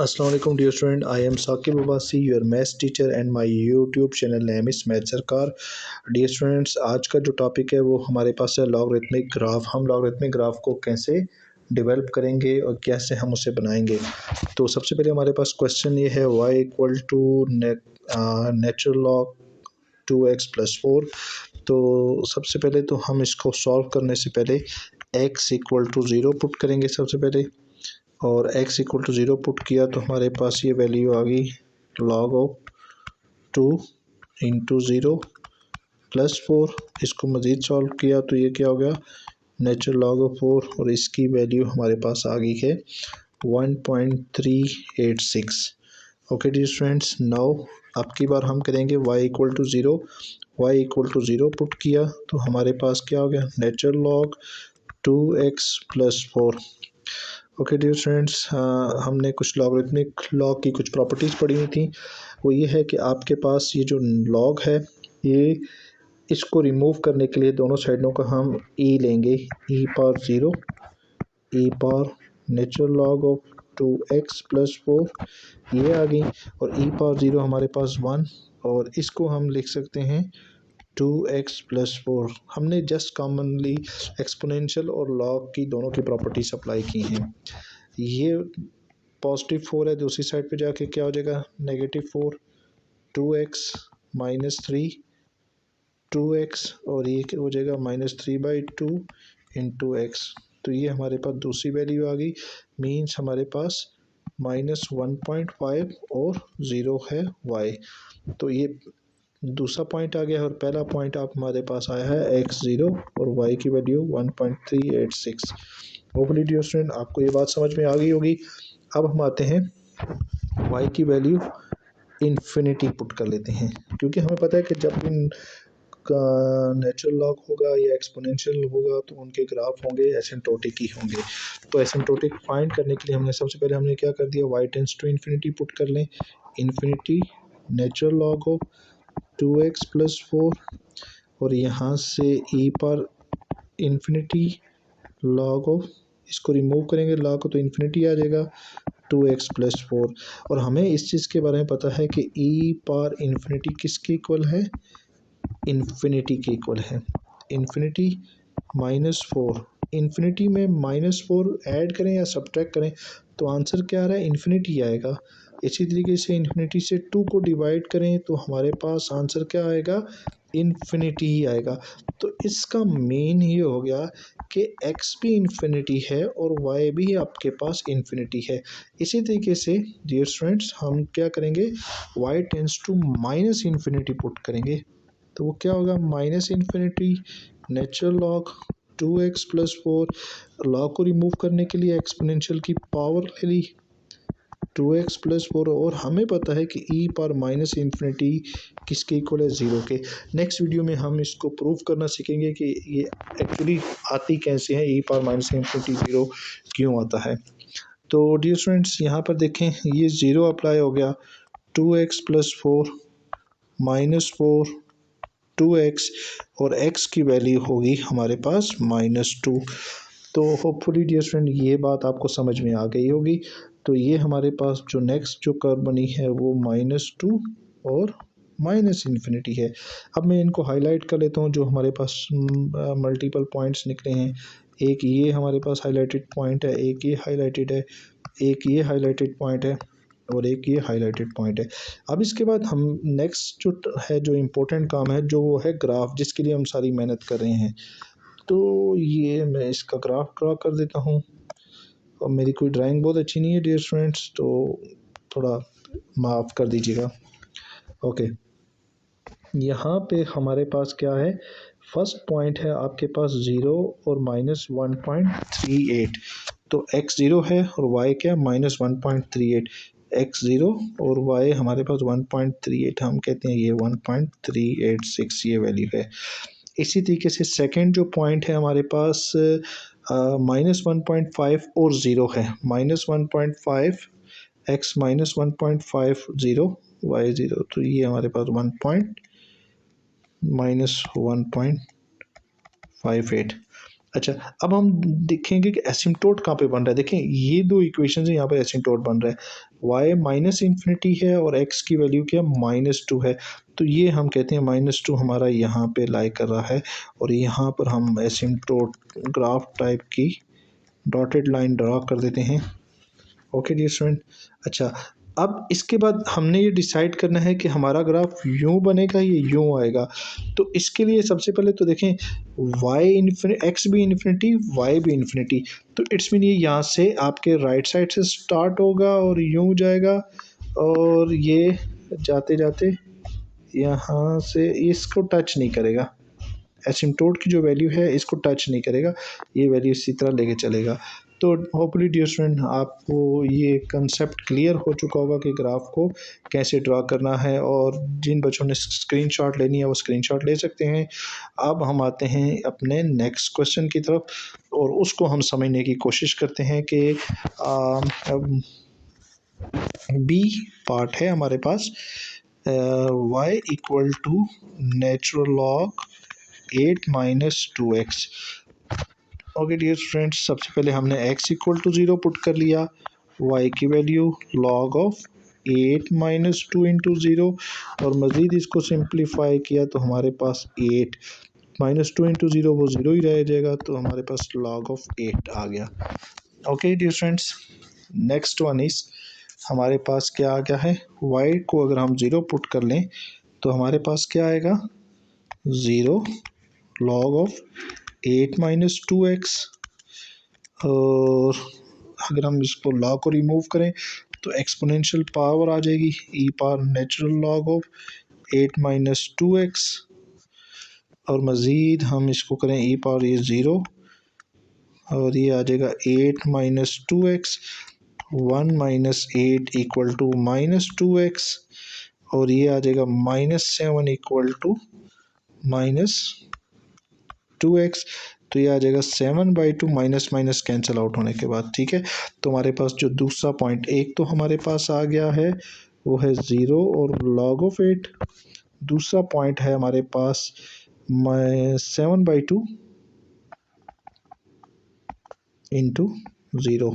Assalamualaikum dear student, I am Saqib Abbasi, your maths teacher and my YouTube channel name is Math Sarkar। Dear students, आज का जो topic है वो हमारे पास है लॉगरिथमिक ग्राफ। हम लॉगरिथमिक ग्राफ को कैसे डेवलप करेंगे और कैसे हम उसे बनाएंगे। तो सबसे पहले हमारे पास क्वेश्चन ये है y equal to natural log 2x+4। तो सबसे पहले तो हम इसको सॉल्व करने से पहले x इक्वल टू 0 पुट करेंगे सबसे पहले, और x इक्वल टू 0 पुट किया तो हमारे पास ये वैल्यू आ गई log ऑफ 2 इंटू 0+4। इसको मज़ीद सॉल्व किया तो ये क्या हो गया नेचुरल लॉग ऑफ 4, और इसकी वैल्यू हमारे पास आ गई है 1.386। ओके डियर स्टूडेंट्स, नाउ अब की बार हम करेंगे y equal to 0। y equal to 0 put किया तो हमारे पास क्या हो गया natural log 2x+4। Okay dear students, हमने कुछ लॉगरिथमिक लॉग की कुछ प्रॉपर्टीज़ पढ़ी हुई थी। वो ये है कि आपके पास ये जो लॉग है, ये इसको रिमूव करने के लिए दोनों साइडों का हम e लेंगे, e power 0, e power natural log of 2x+4 ये आ गई, और e पावर 0 हमारे पास 1, और इसको हम लिख सकते हैं 2x+4। हमने जस्ट कॉमनली एक्सपोनेंशियल और लॉग की दोनों की प्रॉपर्टीज अप्लाई की हैं। ये पॉजिटिव 4 है, दूसरी साइड पे जाके क्या हो जाएगा -4, 2x-3 2x, और ये हो जाएगा -3/2 इंटू एक्स। तो ये हमारे पास दूसरी वैल्यू आ गई, मीन्स हमारे पास -1.5 और 0 है y। तो ये दूसरा पॉइंट आ गया, और पहला पॉइंट आप हमारे पास आया है x0 और y की वैल्यू 1.386। होपफुली डियर स्टूडेंट आपको ये बात समझ में आ गई होगी। अब हम आते हैं y की वैल्यू इन्फिनिटी पुट कर लेते हैं, क्योंकि हमें पता है कि जब इन का नेचुरल लॉग होगा या एक्सपोनेंशियल होगा तो उनके ग्राफ होंगे एसिम्प्टोटिक ही होंगे। तो एसिम्प्टोटिक फाइंड करने के लिए हमने सबसे पहले हमने क्या कर दिया, y tends to infinity put कर लें। Infinity natural log of 2x+4, और यहाँ से e पर इन्फिनिटी लॉग ऑफ, इसको रिमूव करेंगे लॉग को तो इन्फिनिटी आ जाएगा 2x+4। और हमें इस चीज़ के बारे में पता है कि e पर इन्फिनिटी किसके इक्वल है, इन्फिनिटी के इक्वल है। इन्फिनिटी -4, इन्फिनिटी में -4 ऐड करें या सब्ट्रैक्ट करें तो आंसर क्या आ रहा है, इन्फिनिटी आएगा। इसी तरीके से इन्फिनिटी से 2 को डिवाइड करें तो हमारे पास आंसर क्या आएगा, इन्फिनिटी ही आएगा। तो इसका मेन ये हो गया कि x भी इन्फिनिटी है और y भी आपके पास इन्फिनिटी है। इसी तरीके से डियर स्टूडेंट्स हम क्या करेंगे, y tends to -infinity put करेंगे तो वो क्या होगा -infinity natural log 2x+4। Log को रिमूव करने के लिए एक्सपोनेंशियल की पावर ले ली 2x+4, और हमें पता है कि e पर -इन्फिनिटी किसके इक्वल है, 0 के। नेक्स्ट वीडियो में हम इसको प्रूव करना सीखेंगे कि ये एक्चुअली आती कैसे है, e पर -इन्फिनिटी 0 क्यों आता है। तो डियर स्टूडेंट्स यहाँ पर देखें, ये 0 अप्लाई हो गया, 2x+4 -4 2x, और x की वैल्यू होगी हमारे पास -2। तो होपफुली डियर स्टूडेंट ये बात आपको समझ में आ गई होगी। तो ये हमारे पास जो नेक्स्ट जो कर्व बनी है वो -2 और -इन्फिनिटी है। अब मैं इनको हाईलाइट कर लेता हूँ जो हमारे पास मल्टीपल पॉइंट्स निकले हैं। एक ये हमारे पास हाईलाइटेड पॉइंट है, एक ये हाईलाइटेड है, एक ये हाईलाइटेड पॉइंट है, और एक ये हाईलाइटेड पॉइंट है। अब इसके बाद हम नेक्स्ट जो है जो इम्पोर्टेंट काम है जो वो है ग्राफ, जिसके लिए हम सारी मेहनत कर रहे हैं। तो ये मैं इसका ग्राफ ड्रा कर देता हूँ, और मेरी कोई ड्राइंग बहुत अच्छी नहीं है डियर स्टूडेंट्स, तो थोड़ा माफ़ कर दीजिएगा। ओके, यहाँ पे हमारे पास क्या है, फर्स्ट पॉइंट है आपके पास 0 और -1.38। तो x0 है और y क्या -1.38, x0 और y हमारे पास 1.38, हम कहते हैं ये 1.386 ये वैल्यू है। इसी तरीके से सेकंड जो पॉइंट है हमारे पास -1.5 और 0 है, -1.5 x -1.50 y0, तो ये हमारे पास -1.58। अच्छा, अब हम देखेंगे कि एसिम्प्टोट कहाँ पे बन रहा है। देखें ये दो इक्वेशन है, यहाँ पर एसिम्प्टोट बन रहा है। y माइनस इन्फिनिटी है और x की वैल्यू क्या -2 है। तो ये हम कहते हैं -2 हमारा यहाँ पे लाई कर रहा है और यहाँ पर हम एसिम्प्टोट ग्राफ टाइप की डॉटेड लाइन ड्रा कर देते हैं। Okay dear student. अच्छा, अब इसके बाद हमने ये डिसाइड करना है कि हमारा ग्राफ यूँ बनेगा या यूँ आएगा। तो इसके लिए सबसे पहले तो देखें एक्स भी इन्फिनिटी, वाई भी इन्फिनिटी। तो इट्स मीन ये यहाँ से आपके राइट साइड से स्टार्ट होगा और यूँ जाएगा और ये जाते जाते यहाँ से इसको टच नहीं करेगा। एसिम्प्टोट की जो वैल्यू है इसको टच नहीं करेगा, ये वैल्यू इसी तरह लेके चलेगा। तो होपफुली डियर स्टूडेंट आपको ये कंसेप्ट क्लियर हो चुका होगा कि ग्राफ को कैसे ड्रा करना है, और जिन बच्चों ने स्क्रीनशॉट लेनी है वो स्क्रीनशॉट ले सकते हैं। अब हम आते हैं अपने नेक्स्ट क्वेश्चन की तरफ और उसको हम समझने की कोशिश करते हैं कि बी पार्ट है हमारे पास y equal to natural log 8 minus 2x। Okay dear friends, सबसे पहले हमने x इक्वल टू 0 पुट कर लिया, y की value log of 8 minus 2 into 0 और मज़ीद इसको सिंप्लीफाई किया तो हमारे पास 8 -2 इंटू 0 वो 0 ही रह जाएगा, तो हमारे पास log ऑफ 8 आ गया। Okay dear friends, next one is हमारे पास क्या आ गया है, y को अगर हम 0 पुट कर लें तो हमारे पास क्या आएगा, 0 log ऑफ 8 माइनस 2x। और अगर हम इसको लॉग को रिमूव करें तो एक्सपोनेंशियल पावर आ जाएगी e power natural log of 8 minus 2x। और मज़ीद हम इसको करें ई पावर ये 0 और ये आ जाएगा 8 minus 2x। 1 minus 8 equal to -2x और ये आ जाएगा -7 इक्वल टू -2x। तो ये आ जाएगा 7/2 माइनस माइनस कैंसिल आउट होने के बाद। ठीक है, तो हमारे पास जो दूसरा पॉइंट एक तो हमारे पास आ गया है वो है 0 और log ऑफ 8। दूसरा पॉइंट है हमारे पास 7/2 इंटू 0।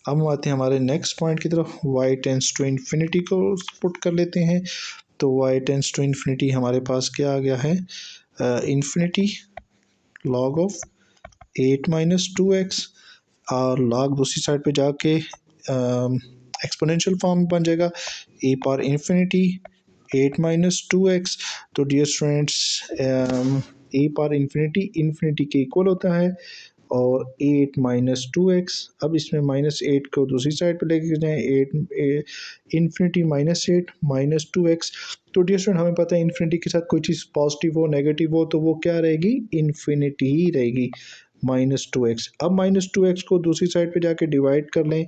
अब हम आते हैं हमारे नेक्स्ट पॉइंट की तरफ, y टेंस टू इन्फिनिटी को पुट कर लेते हैं। तो y टेंस टू इन्फिनिटी हमारे पास क्या आ गया है, infinity log of 8 minus 2x और log दूसरी साइड पे जाके एक्सपोनेंशियल फॉर्म बन जाएगा ए पावर इन्फिनिटी 8 माइनस 2x। तो डियर स्टूडेंट्स ए पावर इन्फिनिटी इन्फिनिटी के इक्वल होता है और 8 माइनस 2x। अब इसमें -8 को दूसरी साइड पे लेके जाएं, 8 इन्फिनिटी -8 -2x। तो डियर स्टूडेंट हमें पता है इन्फिनिटी के साथ कोई चीज़ पॉजिटिव हो नेगेटिव हो तो वो क्या रहेगी, इन्फिनिटी ही रहेगी, -2x। अब -2x को दूसरी साइड पे जाके डिवाइड कर लें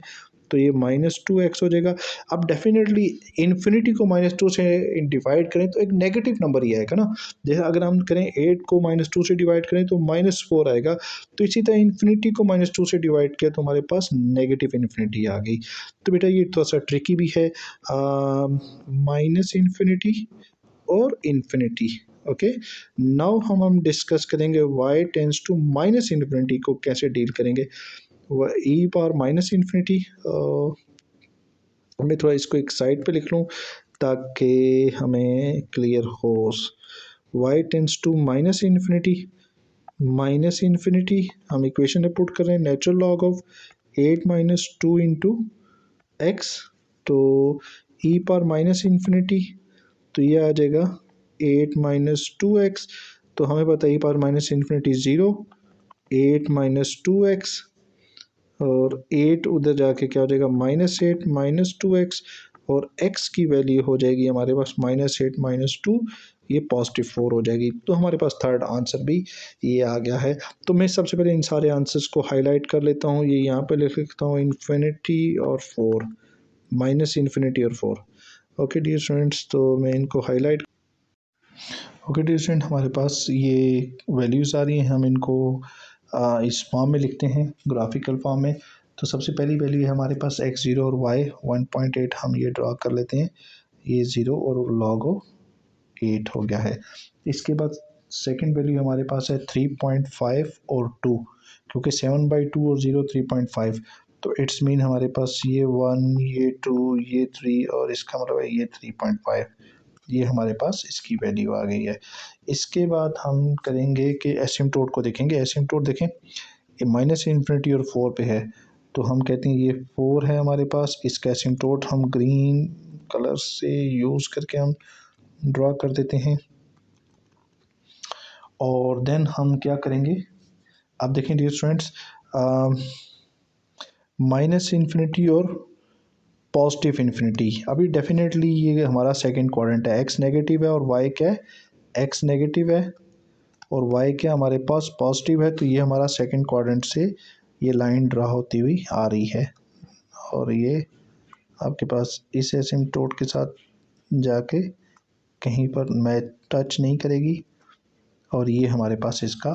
तो ये -2x हो जाएगा। अब डेफिनेटली इन्फिनिटी को -2 से डिवाइड करें तो एक नेगेटिव नंबर ही आएगा ना। जैसे अगर हम करें 8 को -2 से डिवाइड करें तो -4 आएगा। तो इसी तरह इन्फिनिटी को -2 से डिवाइड किया तो हमारे पास नेगेटिव इन्फिनिटी आ गई। तो बेटा ये थोड़ा सा ट्रिकी भी है, माइनस इन्फिनिटी और इन्फिनिटी। ओके, नाउ हम डिस्कस करेंगे y tends to minus infinity को कैसे डील करेंगे। ई पावर माइनस इन्फिनिटी, मैं थोड़ा इसको एक साइड पे लिख लूँ ताकि हमें क्लियर हो। y tends to minus infinity हम इक्वेशन में पुट कर रहे हैं, natural log of 8 minus 2 into X. तो ई पावर माइनस इन्फिनिटी तो ये आ जाएगा 8 माइनस 2x। तो हमें पता है e power minus infinity 0, 8 minus 2x और 8 उधर जाके क्या हो जाएगा, -8 -2x और x की वैल्यू हो जाएगी हमारे पास -8 -2, ये +4 हो जाएगी। तो हमारे पास थर्ड आंसर भी ये आ गया है। तो मैं सबसे पहले इन सारे आंसर्स को हाईलाइट कर लेता हूँ, ये यहाँ पे लिख लेता हूँ, इन्फिनिटी और 4, माइनस इन्फिनिटी और 4। ओके डियर स्टूडेंट्स, तो मैं इनको हाईलाइट। ओके डियर स्टूडेंट, हमारे पास ये वैल्यूज़ आ रही हैं, हम इनको इस फॉर्म में लिखते हैं, ग्राफिकल फॉर्म में। तो सबसे पहली वैल्यू है हमारे पास x0 और y 1.8, हम ये ड्रा कर लेते हैं, ये 0 और log 8 हो गया है। इसके बाद सेकंड वैल्यू हमारे पास है 3.5 और 2, क्योंकि 7/2 और 0 3.5, तो इट्स मीन हमारे पास ये 1, ये 2, ये 3 और इसका मतलब है ये 3.5, ये हमारे पास इसकी वैल्यू आ गई है। इसके बाद हम करेंगे कि एसिम्प्टोट को देखेंगे। एसिम्प्टोट देखें, ये माइनस इन्फिनिटी और 4 पे है, तो हम कहते हैं ये 4 है हमारे पास। इसका एसिम्प्टोट हम ग्रीन कलर से यूज़ करके हम ड्रा कर देते हैं। और देन हम क्या करेंगे, अब देखें डियर स्टूडेंट्स, माइनस इन्फिनिटी और पॉजिटिव इन्फिनिटी, अभी डेफिनेटली ये हमारा सेकंड क्वाड्रेंट है। एक्स नेगेटिव है और वाई क्या है, एक्स नेगेटिव है और वाई क्या हमारे पास पॉजिटिव है, तो ये हमारा सेकंड क्वाड्रेंट से ये लाइन ड्रा होती हुई आ रही है। और ये आपके पास इस एसिम्प्टोट के साथ जाके कहीं पर मैच टच नहीं करेगी, और ये हमारे पास इसका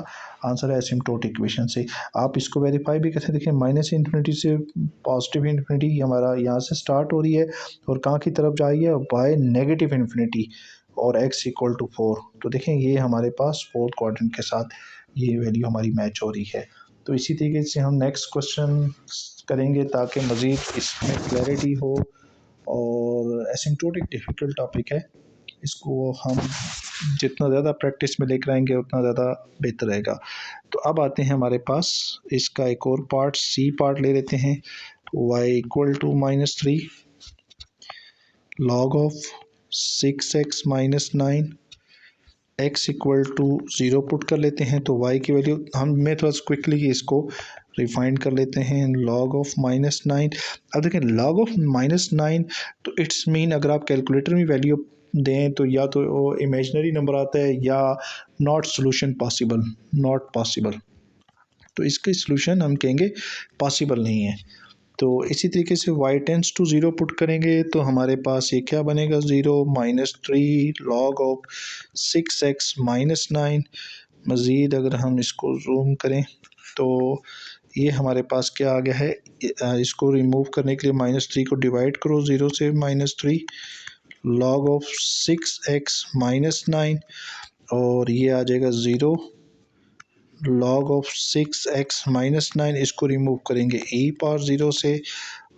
आंसर है एसिम्प्टोटिक इक्वेशन से। आप इसको वेरीफाई भी कैसे देखें, माइनस इन्फिनिटी से पॉजिटिव इन्फिनिटी हमारा यहाँ से स्टार्ट हो रही है और कहाँ की तरफ जा रही है, बाय नेगेटिव इन्फिनिटी और x इक्वल टू 4। तो देखें ये हमारे पास फोर्थ क्वाड्रेंट के साथ ये वैल्यू हमारी मैच हो रही है। तो इसी तरीके से हम नेक्स्ट क्वेश्चन करेंगे ताकि मज़ीद इसमें क्लैरिटी हो। और एसिम्प्टोटिक डिफ़िकल्ट टॉपिक है, इसको हम जितना ज़्यादा प्रैक्टिस में लेकर आएंगे उतना ज़्यादा बेहतर रहेगा। तो अब आते हैं हमारे पास इसका एक और पार्ट, सी पार्ट ले लेते हैं। y equal to -3 log of 6x minus 9, x equal to 0 put कर लेते हैं। तो y की वैल्यू मैं थोड़ा सा क्विकली इसको रिफाइंड कर लेते हैं। log ऑफ -9, अब देखें log ऑफ -9, तो इट्स मीन अगर आप कैलकुलेटर में वैल्यू दें तो या तो वो इमेजनरी नंबर आता है या not solution possible, not possible, तो इसकी सोल्यूशन हम कहेंगे पॉसिबल नहीं है। तो इसी तरीके से y टेंस टू 0 पुट करेंगे तो हमारे पास ये क्या बनेगा, 0 -3 log ऑफ 6x माइनस 9। मज़ीद अगर हम इसको जूम करें तो ये हमारे पास क्या आ गया है, इसको रिमूव करने के लिए -3 को डिवाइड करो 0 से, -3 log ऑफ 6x माइनस 9 और ये आ जाएगा 0 log ऑफ 6x माइनस 9, इसको रिमूव करेंगे e पावर 0 से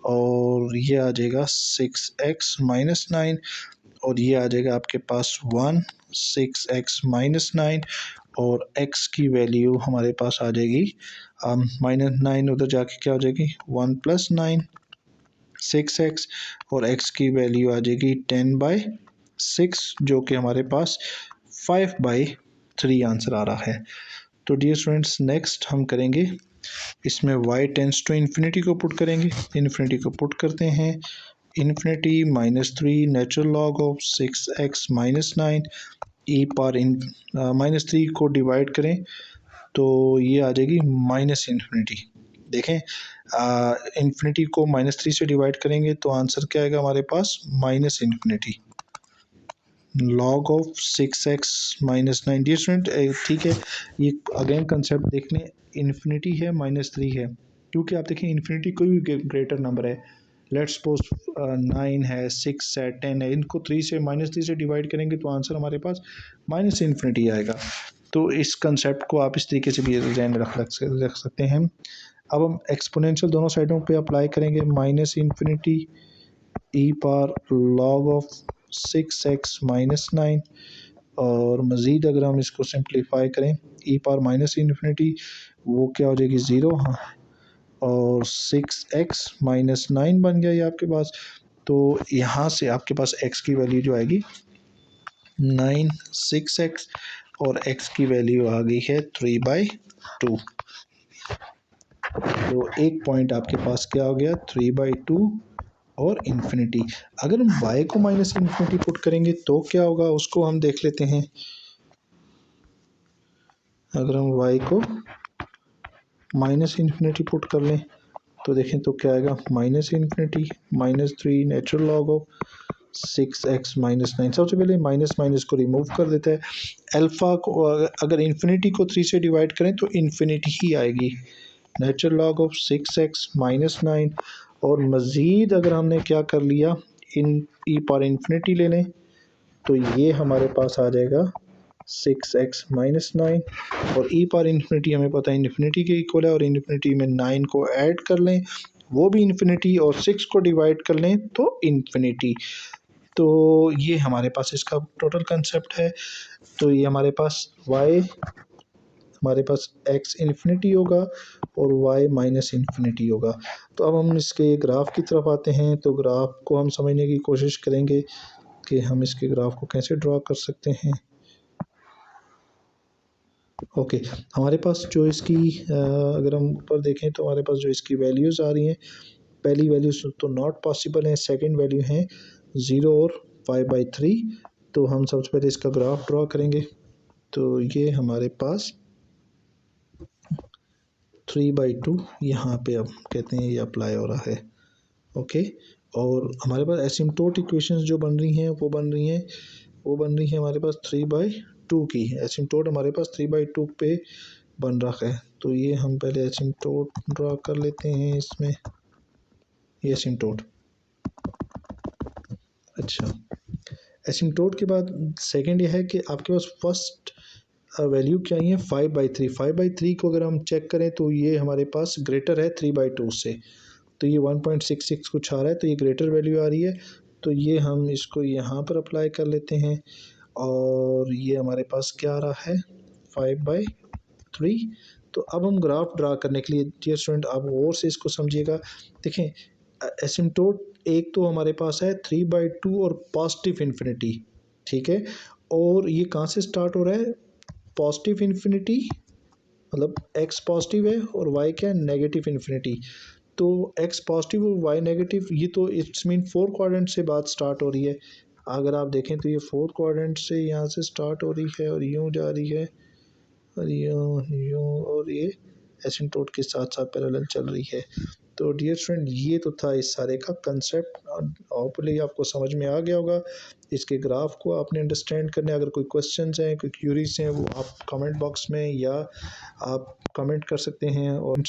और ये आ जाएगा 6x माइनस 9 और ये आ जाएगा आपके पास 1 6x माइनस 9 और x की वैल्यू हमारे पास आ जाएगी -9 उधर जाके क्या हो जाएगी 1 + 9 6x और x की वैल्यू आ जाएगी 10/6 जो कि हमारे पास 5/3 आंसर आ रहा है। तो डियर स्टूडेंट्स नेक्स्ट हम करेंगे इसमें y टेंस टू इन्फिनिटी को पुट करेंगे। इन्फिनिटी को पुट करते हैं, infinity -3 natural log of 6x minus 9 e power -3 को डिवाइड करें तो ये आ जाएगी माइनस इन्फिनिटी। देखें इन्फिनिटी को -3 से डिवाइड करेंगे तो आंसर क्या आएगा हमारे पास minus infinity log of 6x minus 9। Dear student ठीक है, ये अगेन कंसेप्ट देख लें, इन्फिनिटी है -3 है, क्योंकि आप देखें इन्फिनिटी कोई भी ग्रेटर नंबर है, लेट्स सपोज 9 है, 6 है, 10 है, इनको 3 से -3 से डिवाइड करेंगे तो आंसर हमारे पास माइनस इन्फिनिटी आएगा। तो इस कंसेप्ट को आप इस तरीके से भी ध्यान रख सकते हैं। अब हम एक्सपोनेंशियल दोनों साइडों पे अप्लाई करेंगे, minus infinity E power log of 6x minus 9 और मज़ीद अगर हम इसको सिंप्लीफाई करें ई पावर माइनस इन्फिनिटी वो क्या हो जाएगी 0, हाँ, और 6x माइनस 9 बन गया ये आपके पास। तो यहाँ से आपके पास x की वैल्यू जो आएगी 9 6x और x की वैल्यू आ गई है 3/2। तो एक पॉइंट आपके पास क्या हो गया 3/2 और इन्फिनिटी। अगर हम y को माइनस इन्फिनिटी पुट करेंगे तो क्या होगा उसको हम देख लेते हैं। अगर हम y को माइनस इन्फिनिटी पुट कर लें तो देखें तो क्या आएगा minus infinity -3 natural log of 6x minus 9। सबसे पहले माइनस माइनस को रिमूव कर देता है, अल्फ़ा को अगर इन्फिनिटी को 3 से डिवाइड करें तो इन्फिनिटी ही आएगी, natural log of 6x minus 9 और मज़ीद अगर हमने क्या कर लिया इन ई पावर इन्फिनिटी ले लें तो ये हमारे पास आ जाएगा 6x माइनस 9 और ई पावर इन्फिनिटी हमें पता है इन्फिनिटी के इक्वल है और इन्फिनिटी में 9 को ऐड कर लें वो भी इन्फिनिटी और 6 को डिवाइड कर लें तो इन्फिनिटी। तो ये हमारे पास इसका टोटल कंसेप्ट है। तो ये हमारे पास हमारे पास x इन्फिनिटी होगा और y माइनस इन्फिनिटी होगा। तो अब हम इसके ग्राफ की तरफ आते हैं। तो ग्राफ को हम समझने की कोशिश करेंगे कि हम इसके ग्राफ को कैसे ड्रा कर सकते हैं। ओके हमारे पास जो इसकी अगर हम ऊपर देखें तो हमारे पास जो इसकी वैल्यूज़ आ रही हैं, पहली वैल्यूज़ तो नॉट पॉसिबल है, सेकंड वैल्यू है 0 और 5/3। तो हम सबसे पहले इसका ग्राफ ड्रा करेंगे। तो ये हमारे पास 3/2 यहाँ पे अब कहते हैं ये अप्लाई हो रहा है। ओके और हमारे पास एसिम्प्टोट इक्वेशंस जो बन रही हैं वो बन रही है हमारे पास 3/2 की। एसिम्प्टोट हमारे पास 3/2 पे बन रहा है। तो ये हम पहले एसिम्प्टोट ड्रा कर लेते हैं इसमें, ये एसिम्प्टोट। अच्छा एसिम्प्टोट के बाद सेकंड ये है कि आपके पास फर्स्ट वैल्यू क्या ही है 5/3। 5/3 को अगर हम चेक करें तो ये हमारे पास ग्रेटर है 3/2 से। तो ये 1.66 कुछ आ रहा है तो ये ग्रेटर वैल्यू आ रही है। तो ये हम इसको यहाँ पर अप्लाई कर लेते हैं और ये हमारे पास क्या आ रहा है 5/3। तो अब हम ग्राफ ड्रा करने के लिए डियर स्टूडेंट आप और से इसको समझिएगा। देखें एसिम्प्टोट एक तो हमारे पास है 3/2 और पॉजिटिव इन्फिनिटी, ठीक है। और ये कहाँ से स्टार्ट हो रहा है, पॉजिटिव इन्फिनिटी मतलब x पॉजिटिव है और y क्या है नेगेटिव इन्फिनिटी। तो x पॉजिटिव और y नेगेटिव, ये तो इट्स मीन फोर्थ क्वाड्रेंट से बात स्टार्ट हो रही है। अगर आप देखें तो ये फोर्थ क्वाड्रेंट से यहाँ से स्टार्ट हो रही है और यूँ जा रही है और यूँ यूँ और ये एसिम्प्टोट के साथ साथ पैरेलल चल रही है। तो डियर स्टूडेंट ये तो था इस सारे का कंसेप्ट, होपफुली आपको समझ में आ गया होगा। इसके ग्राफ को आपने अंडरस्टैंड करना है। अगर कोई क्वेश्चंस हैं कोई क्यूरीज हैं वो आप कमेंट बॉक्स में या आप कमेंट कर सकते हैं और